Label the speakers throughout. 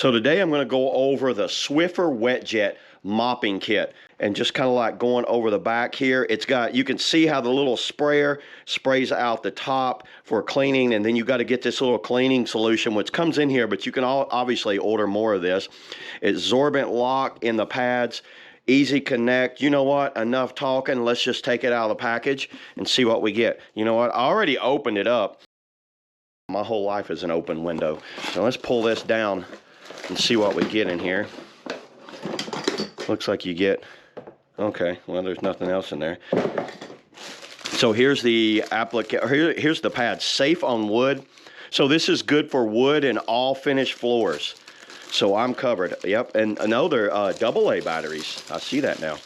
Speaker 1: So today I'm going to go over the Swiffer WetJet mopping kit and just kind of like going over the back here. It's got, you can see how the little sprayer sprays out the top for cleaning, and then you got to get this little cleaning solution which comes in here, but you can obviously order more of this. It's sorbent lock in the pads, easy connect. You know what, enough talking, let's just take it out of the package and see what we get. You know what, I already opened it up. My whole life is an open window. So let's pull this down and see what we get in here. Looks like you get, okay, well, there's nothing else in there. So here's the here's the pad, safe on wood. So this is good for wood and all finished floors. So I'm covered. Yep, and no, they're AA batteries. I see that now.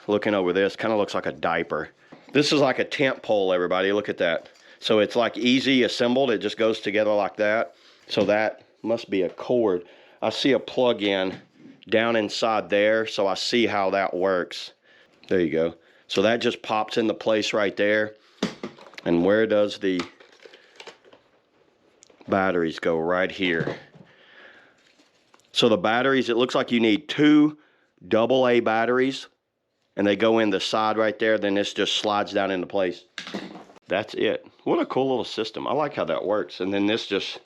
Speaker 1: Looking over this, kind of looks like a diaper. This is like a tent pole, everybody. Look at that. So it's like easy assembled. It just goes together like that. So that must be a cord. I see a plug-in down inside there, so I see how that works. There you go. So that just pops into place right there. And where does the batteries go? Right here. So the batteries, it looks like you need 2 AA batteries, and they go in the side right there. Then this just slides down into place. That's it. What a cool little system. I like how that works. And then this just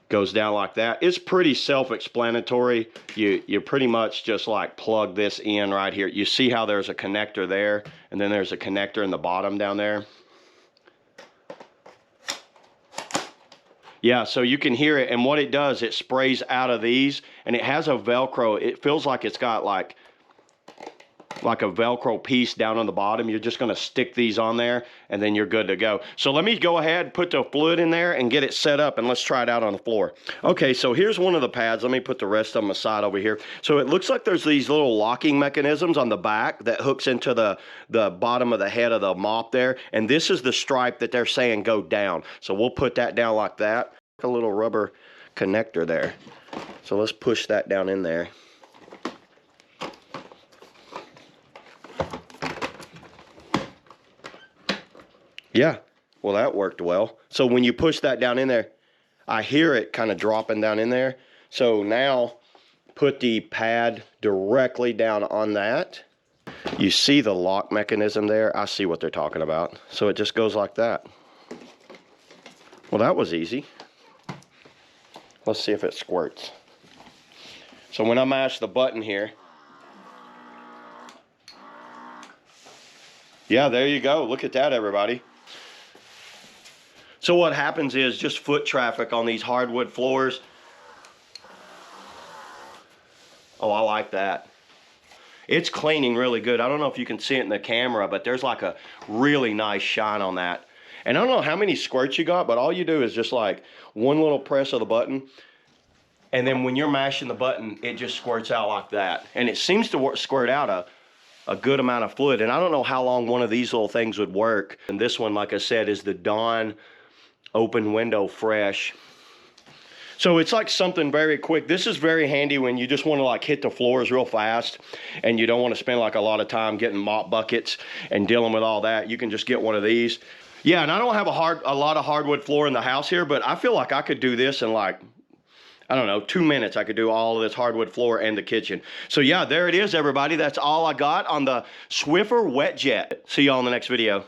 Speaker 1: goes down like that. It's pretty self-explanatory. You pretty much just like plug this in right here. You see how there's a connector there, and then there's a connector in the bottom down there. Yeah, so you can hear it, and what it does, it sprays out of these, and it has a Velcro. It feels like it's got like a Velcro piece down on the bottom. You're just gonna stick these on there, and then you're good to go. So let me go ahead, put the fluid in there and get it set up, and let's try it out on the floor. Okay, so here's one of the pads. Let me put the rest of them aside over here. So it looks like there's these little locking mechanisms on the back that hooks into the bottom of the head of the mop there, and this is the stripe that they're saying go down. So we'll put that down like that. A little rubber connector there. So let's push that down in there. Yeah, well, that worked well. So when you push that down in there, I hear it kind of dropping down in there. So now put the pad directly down on that. You see the lock mechanism there? I see what they're talking about. So it just goes like that. Well, that was easy. Let's see if it squirts. So when I mash the button here, yeah, there you go. Look at that, everybody. So what happens is just foot traffic on these hardwood floors. Oh, I like that. It's cleaning really good. I don't know if you can see it in the camera, but there's like a really nice shine on that. And I don't know how many squirts you got, but all you do is just like one little press of the button. And then when you're mashing the button, it just squirts out like that. And it seems to squirt out a good amount of fluid. And I don't know how long one of these little things would work. And this one, like I said, is the Dawn Open Window Fresh. So it's like something very quick. This is very handy when you just want to like hit the floors real fast and you don't want to spend like a lot of time getting mop buckets and dealing with all that. You can just get one of these. Yeah, and I don't have a lot of hardwood floor in the house here, but I feel like I could do this in like, I don't know, 2 minutes. I could do all of this hardwood floor and the kitchen. So yeah, there it is, everybody. That's all I got on the Swiffer WetJet. See you all in the next video.